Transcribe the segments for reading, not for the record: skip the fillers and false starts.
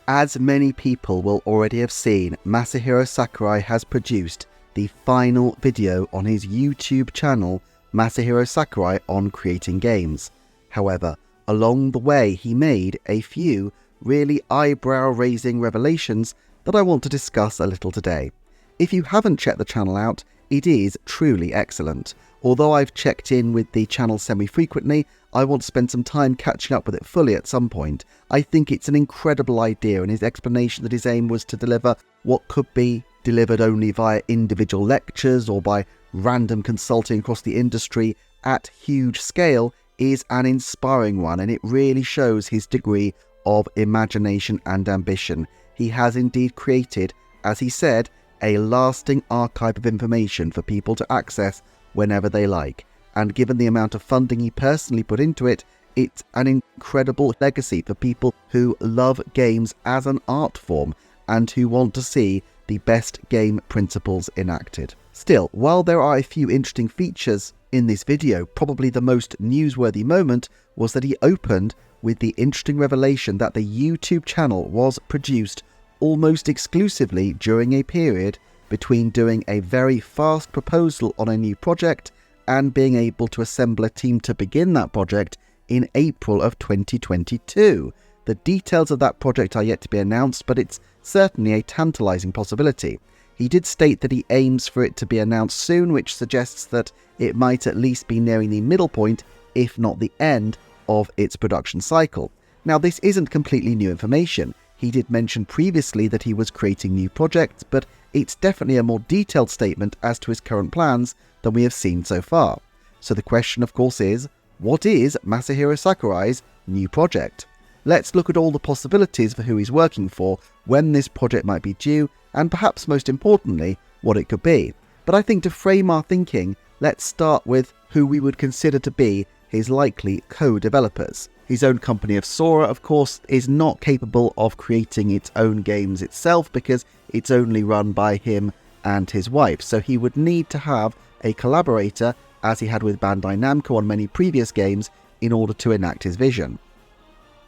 As many people will already have seen, Masahiro Sakurai has produced the final video on his YouTube channel, Masahiro Sakurai on Creating Games. However, along the way he made a few really eyebrow-raising revelations that I want to discuss a little today. If you haven't checked the channel out, it is truly excellent. Although I've checked in with the channel semi-frequently, I want to spend some time catching up with it fully at some point. I think it's an incredible idea, and his explanation that his aim was to deliver what could be delivered only via individual lectures or by random consulting across the industry at huge scale is an inspiring one, and it really shows his degree of imagination and ambition. He has indeed created, as he said, a lasting archive of information for people to access whenever they like. And given the amount of funding he personally put into it, it's an incredible legacy for people who love games as an art form and who want to see the best game principles enacted. Still, while there are a few interesting features in this video, probably the most newsworthy moment was that he opened with the interesting revelation that the YouTube channel was produced almost exclusively during a period between doing a very fast proposal on a new project and being able to assemble a team to begin that project in April of 2022. The details of that project are yet to be announced, but it's certainly a tantalizing possibility. He did state that he aims for it to be announced soon, which suggests that it might at least be nearing the middle point, if not the end, of its production cycle. Now, this isn't completely new information. He did mention previously that he was creating new projects, but it's definitely a more detailed statement as to his current plans than we have seen so far. So the question, of course, is, what is Masahiro Sakurai's new project? Let's look at all the possibilities for who he's working for, when this project might be due, and perhaps most importantly, what it could be. But I think to frame our thinking, let's start with who we would consider to be his likely co-developers. His own company of Sora, of course, is not capable of creating its own games itself because it's only run by him and his wife, so he would need to have a collaborator, as he had with Bandai Namco on many previous games, in order to enact his vision.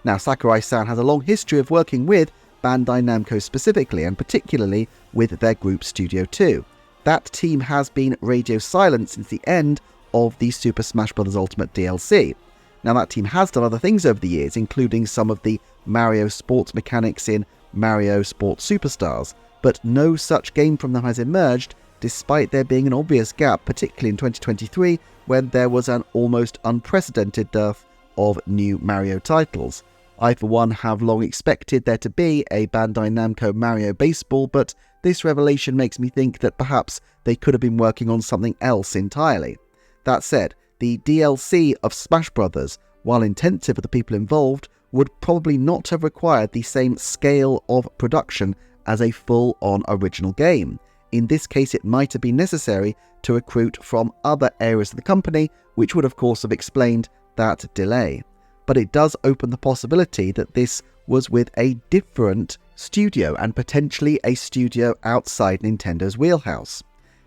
Now, Sakurai-san has a long history of working with Bandai Namco specifically, and particularly with their group Studio 2. That team has been radio silent since the end of the Super Smash Bros. Ultimate DLC. Now, that team has done other things over the years, including some of the Mario sports mechanics in Mario Sports Superstars, but no such game from them has emerged, despite there being an obvious gap, particularly in 2023, when there was an almost unprecedented dearth of new Mario titles. I, for one, have long expected there to be a Bandai Namco Mario Baseball, but this revelation makes me think that perhaps they could have been working on something else entirely. That said, the DLC of Smash Bros., while intensive for the people involved, would probably not have required the same scale of production as a full-on original game. In this case, it might have been necessary to recruit from other areas of the company, which would of course have explained that delay. But it does open the possibility that this was with a different studio, and potentially a studio outside Nintendo's wheelhouse.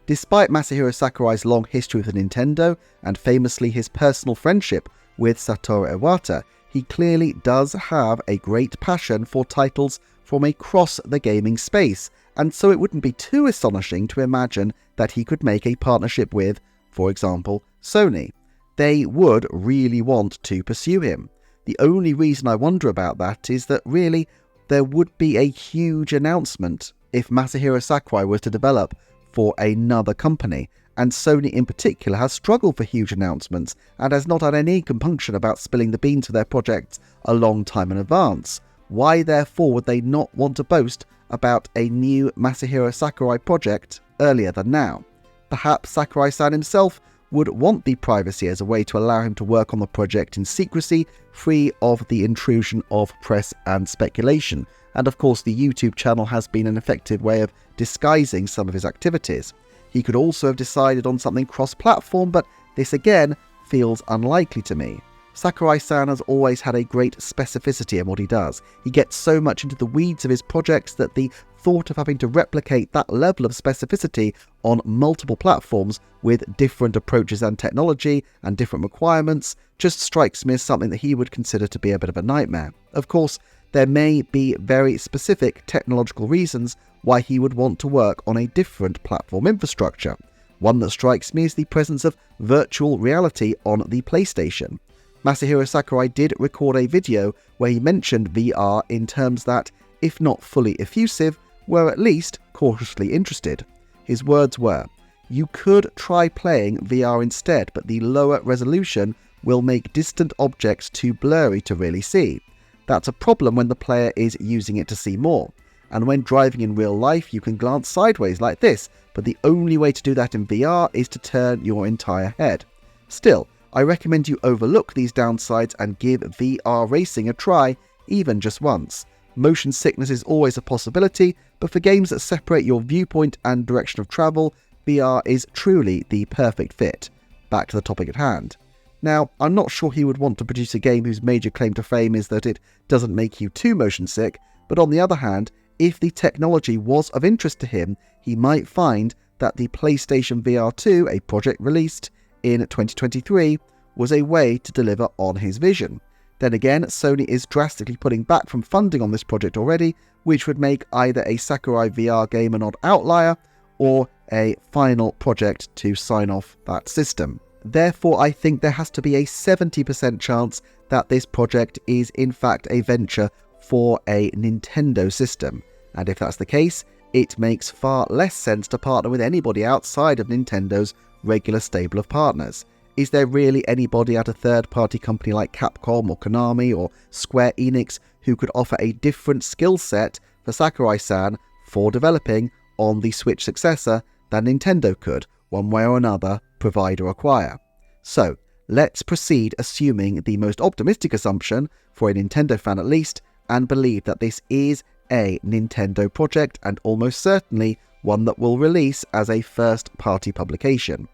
Despite Masahiro Sakurai's long history with Nintendo, and famously his personal friendship with Satoru Iwata, he clearly does have a great passion for titles from across the gaming space, and so it wouldn't be too astonishing to imagine that he could make a partnership with, for example, Sony. They would really want to pursue him. The only reason I wonder about that is that really there would be a huge announcement if Masahiro Sakurai was to develop for another company, and Sony in particular has struggled for huge announcements and has not had any compunction about spilling the beans for their projects a long time in advance. Why therefore would they not want to boast about a new Masahiro Sakurai project earlier than now? Perhaps Sakurai-san himself would want the privacy as a way to allow him to work on the project in secrecy, free of the intrusion of press and speculation. And of course, the YouTube channel has been an effective way of disguising some of his activities. He could also have decided on something cross-platform, but this again feels unlikely to me. Sakurai-san has always had a great specificity in what he does. He gets so much into the weeds of his projects that the thought of having to replicate that level of specificity on multiple platforms with different approaches and technology and different requirements just strikes me as something that he would consider to be a bit of a nightmare. Of course, there may be very specific technological reasons why he would want to work on a different platform infrastructure. One that strikes me is the presence of virtual reality on the PlayStation. Masahiro Sakurai did record a video where he mentioned VR in terms that, if not fully effusive, were at least cautiously interested. His words were, "You could try playing VR instead, but the lower resolution will make distant objects too blurry to really see. That's a problem when the player is using it to see more. And when driving in real life, you can glance sideways like this, but the only way to do that in VR is to turn your entire head. Still, I recommend you overlook these downsides and give VR racing a try, even just once. Motion sickness is always a possibility, but for games that separate your viewpoint and direction of travel, VR is truly the perfect fit." Back to the topic at hand. Now, I'm not sure he would want to produce a game whose major claim to fame is that it doesn't make you too motion sick, but on the other hand, if the technology was of interest to him, he might find that the PlayStation VR 2, a project released in 2023, was a way to deliver on his vision. Then again, Sony is drastically pulling back from funding on this project already, which would make either a Sakurai VR game an odd outlier, or a final project to sign off that system. Therefore, I think there has to be a 70% chance that this project is in fact a venture for a Nintendo system. And if that's the case, it makes far less sense to partner with anybody outside of Nintendo's regular stable of partners. Is there really anybody at a third-party company like Capcom or Konami or Square Enix who could offer a different skill set for Sakurai-san for developing on the Switch successor than Nintendo could, one way or another, provide or acquire? So, let's proceed assuming the most optimistic assumption, for a Nintendo fan at least, and believe that this is a Nintendo project and almost certainly one that will release as a first-party publication.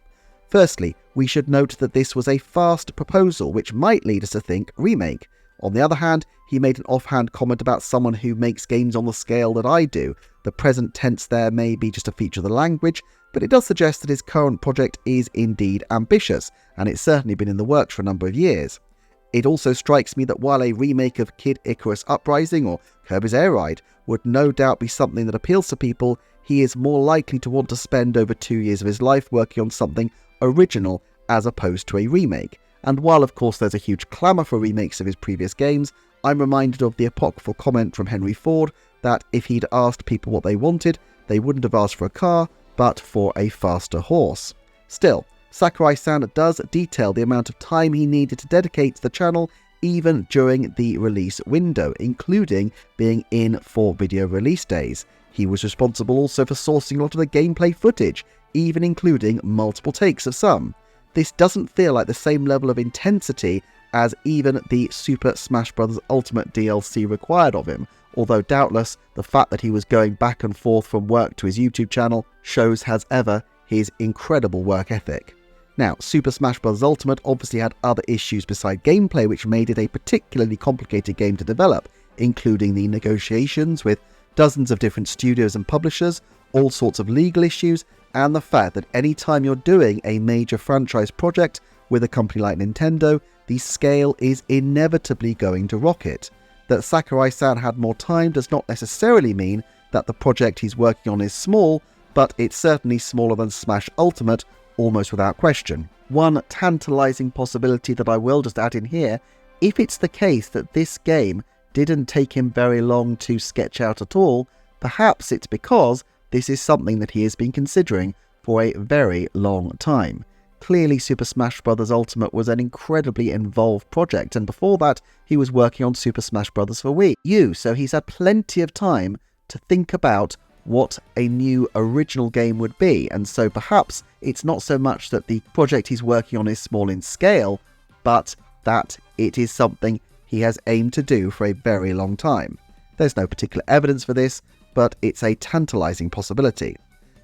Firstly, we should note that this was a fast proposal, which might lead us to think remake. On the other hand, he made an offhand comment about someone who makes games on the scale that I do. The present tense there may be just a feature of the language, but it does suggest that his current project is indeed ambitious, and it's certainly been in the works for a number of years. It also strikes me that while a remake of Kid Icarus Uprising or Kirby's Air Ride would no doubt be something that appeals to people, he is more likely to want to spend over 2 years of his life working on something original as opposed to a remake. And while of course there's a huge clamour for remakes of his previous games, I'm reminded of the apocryphal comment from Henry Ford that if he'd asked people what they wanted, they wouldn't have asked for a car, but for a faster horse. Still, Sakurai-san does detail the amount of time he needed to dedicate to the channel even during the release window, including being in for video release days. He was responsible also for sourcing a lot of the gameplay footage, even including multiple takes of some. This doesn't feel like the same level of intensity as even the Super Smash Bros. Ultimate DLC required of him, although doubtless the fact that he was going back and forth from work to his YouTube channel shows as ever his incredible work ethic. Now, Super Smash Bros. Ultimate obviously had other issues beside gameplay which made it a particularly complicated game to develop, including the negotiations with dozens of different studios and publishers, all sorts of legal issues, and the fact that any time you're doing a major franchise project with a company like Nintendo, the scale is inevitably going to rocket. That Sakurai-san had more time does not necessarily mean that the project he's working on is small, but it's certainly smaller than Smash Ultimate, almost without question. One tantalizing possibility that I will just add in here, if it's the case that this game didn't take him very long to sketch out at all, perhaps it's because this is something that he has been considering for a very long time. Clearly, Super Smash Bros. Ultimate was an incredibly involved project, and before that, he was working on Super Smash Bros. For Wii U, so he's had plenty of time to think about what a new original game would be, and so perhaps it's not so much that the project he's working on is small in scale, but that it is something he has aimed to do for a very long time. There's no particular evidence for this, but it's a tantalizing possibility.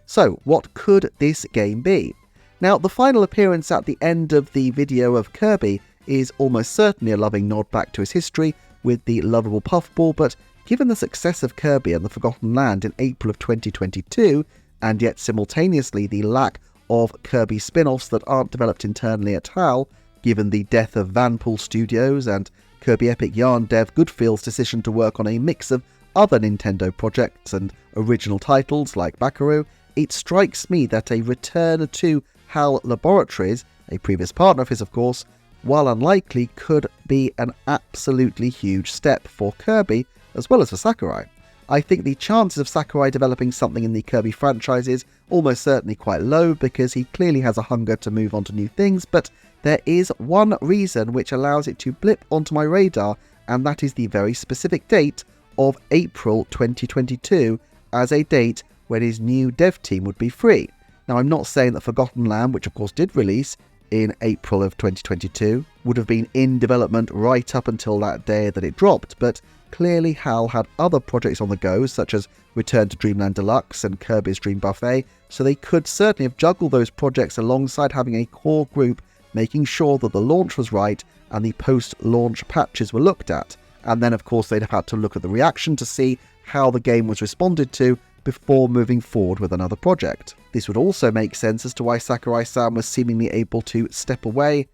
So, what could this game be? Now, the final appearance at the end of the video of Kirby is almost certainly a loving nod back to his history with the lovable puffball, but given the success of Kirby and the Forgotten Land in April of 2022, and yet simultaneously the lack of Kirby spin-offs that aren't developed internally at HAL, given the death of Vanpool Studios and Kirby Epic Yarn dev Goodfield's decision to work on a mix of other Nintendo projects and original titles like Bakaru, it strikes me that a return to HAL Laboratories, a previous partner of his of course, while unlikely, could be an absolutely huge step for Kirby as well as for Sakurai. I think the chances of Sakurai developing something in the Kirby franchise is almost certainly quite low because he clearly has a hunger to move on to new things, but there is one reason which allows it to blip onto my radar, and that is the very specific date of April 2022 as a date when his new dev team would be free. Now, I'm not saying that Forgotten Land, which of course did release in April of 2022, would have been in development right up until that day that it dropped, but clearly HAL had other projects on the go, such as Return to Dreamland Deluxe and Kirby's Dream Buffet, so they could certainly have juggled those projects alongside having a core group making sure that the launch was right and the post-launch patches were looked at. And then of course they'd have had to look at the reaction to see how the game was responded to before moving forward with another project. This would also make sense as to why Sakurai-san was seemingly able to step away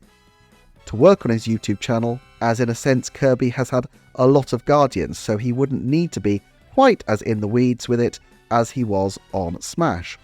to work on his YouTube channel, as in a sense Kirby has had a lot of guardians, so he wouldn't need to be quite as in the weeds with it as he was on Smash.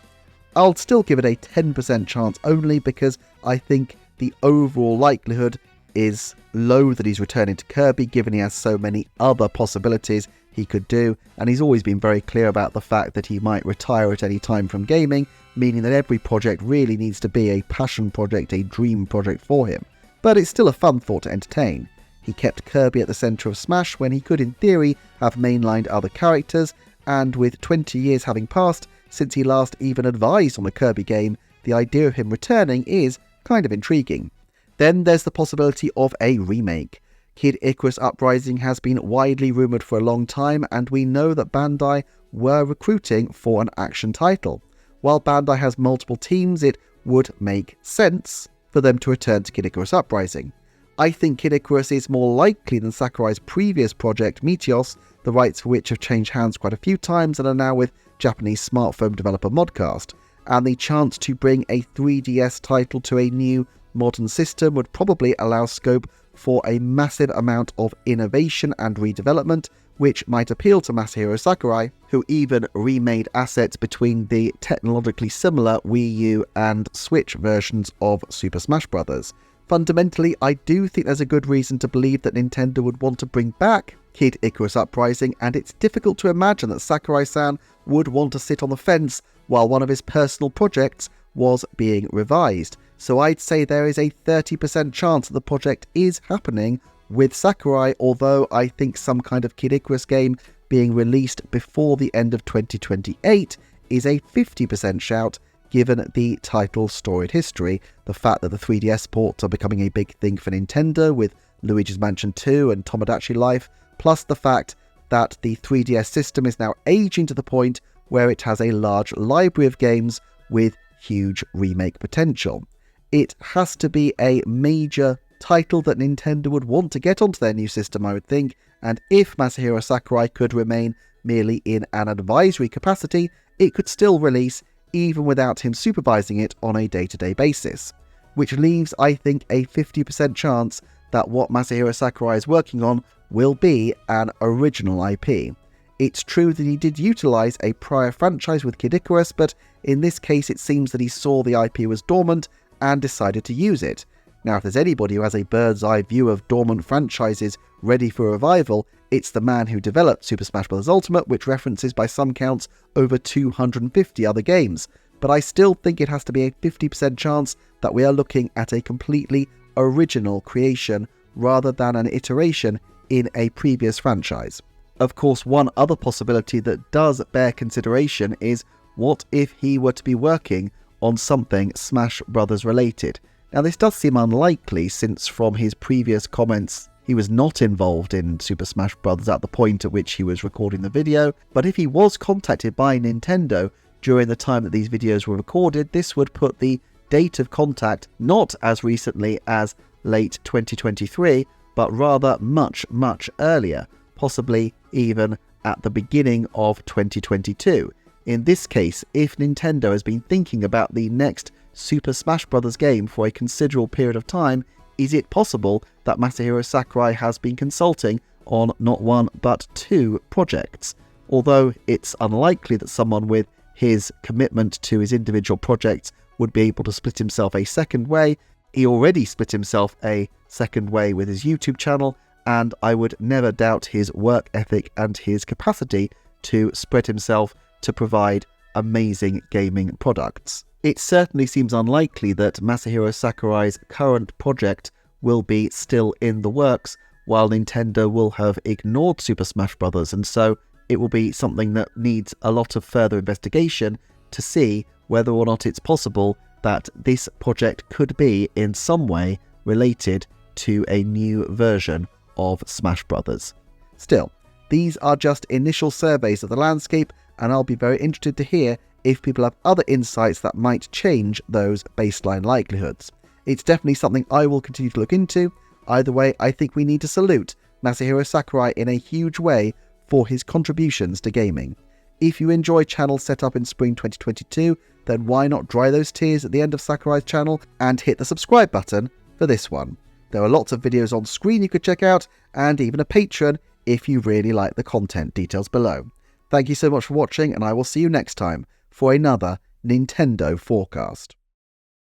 I'll still give it a 10% chance only because I think the overall likelihood is low that he's returning to Kirby, given he has so many other possibilities he could do, and he's always been very clear about the fact that he might retire at any time from gaming, meaning that every project really needs to be a passion project, a dream project for him. But it's still a fun thought to entertain. He kept Kirby at the centre of Smash when he could in theory have mainlined other characters, and with 20 years having passed since he last even advised on a Kirby game, the idea of him returning is kind of intriguing. Then there's the possibility of a remake. Kid Icarus Uprising has been widely rumoured for a long time, and we know that Bandai were recruiting for an action title. While Bandai has multiple teams, it would make sense for them to return to Kid Icarus Uprising. I think Kid Icarus is more likely than Sakurai's previous project, Meteos, the rights for which have changed hands quite a few times and are now with Japanese smartphone developer Modcast, and the chance to bring a 3DS title to a new modern system would probably allow scope for a massive amount of innovation and redevelopment, which might appeal to Masahiro Sakurai, who even remade assets between the technologically similar Wii U and Switch versions of Super Smash Bros. Fundamentally, I do think there's a good reason to believe that Nintendo would want to bring back Kid Icarus Uprising, and it's difficult to imagine that Sakurai-san would want to sit on the fence while one of his personal projects was being revised. So I'd say there is a 30% chance that the project is happening with Sakurai, although I think some kind of Kid Icarus game being released before the end of 2028 is a 50% shout, given the title's storied history, the fact that the 3DS ports are becoming a big thing for Nintendo with Luigi's Mansion 2 and Tomodachi Life, plus the fact that the 3DS system is now aging to the point where it has a large library of games with huge remake potential. It has to be a major title that Nintendo would want to get onto their new system, I would think, and if Masahiro Sakurai could remain merely in an advisory capacity, it could still release even without him supervising it on a day-to-day basis, which leaves, I think, a 50% chance that what Masahiro Sakurai is working on will be an original IP. It's true that he did utilise a prior franchise with Kid Icarus, but in this case it seems that he saw the IP was dormant and decided to use it. Now, if there's anybody who has a bird's eye view of dormant franchises ready for revival, it's the man who developed Super Smash Bros. Ultimate, which references by some counts over 250 other games. But I still think it has to be a 50% chance that we are looking at a completely original creation rather than an iteration in a previous franchise. Of course, one other possibility that does bear consideration is what if he were to be working on something Smash Bros. Related. Now, this does seem unlikely since from his previous comments he was not involved in Super Smash Bros. At the point at which he was recording the video, but if he was contacted by Nintendo during the time that these videos were recorded, this would put the date of contact not as recently as late 2023, but rather much, much earlier, possibly even at the beginning of 2022. In this case, if Nintendo has been thinking about the next Super Smash Bros. Game for a considerable period of time, is it possible that Masahiro Sakurai has been consulting on not one but two projects? Although it's unlikely that someone with his commitment to his individual projects would be able to split himself a second way, he already split himself a second way with his YouTube channel, and I would never doubt his work ethic and his capacity to spread himself to provide amazing gaming products. It certainly seems unlikely that Masahiro Sakurai's current project will be still in the works, while Nintendo will have ignored Super Smash Bros., and so it will be something that needs a lot of further investigation to see whether or not it's possible that this project could be in some way related to a new version of Smash Bros. Still, these are just initial surveys of the landscape, and I'll be very interested to hear if people have other insights that might change those baseline likelihoods. It's definitely something I will continue to look into. Either way, I think we need to salute Masahiro Sakurai in a huge way for his contributions to gaming. If you enjoy channels set up in spring 2022, then why not dry those tears at the end of Sakurai's channel and hit the subscribe button for this one. There are lots of videos on screen you could check out, and even a Patreon if you really like the content. Details below. Thank you so much for watching, and I will see you next time for another Nintendo Forecast.